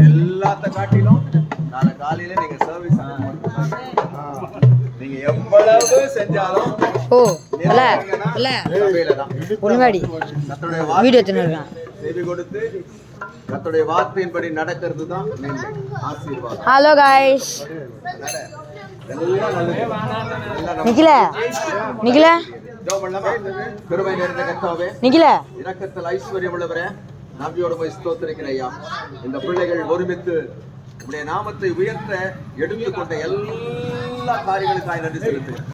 எல்லாத்த காட்டிலும் நாளை காலையில நீங்க சர்வீஸ் நீங்க எவ்வளவு செஞ்சாலும் செவி கொடுத்து கர்த்தருடைய வார்த்தையின்படி நடக்கிறது தான் ஆசீர்வாதம். ஹலோ गाइस நிகில கிருபை நிறைந்த கர்த்தாவே நிகில இரக்கத்தில் ஐஸ்வர்யம் உள்ளவரே நபியோடு போய் ஸ்தோத்திரிக்கிறேன் ஐயா. இந்த பிள்ளைகள் ஒருமித்து உடைய நாமத்தை உயர்த்த எடுத்துக்கொண்ட எல்லா காரியங்களுக்காக நன்றி செலுத்து.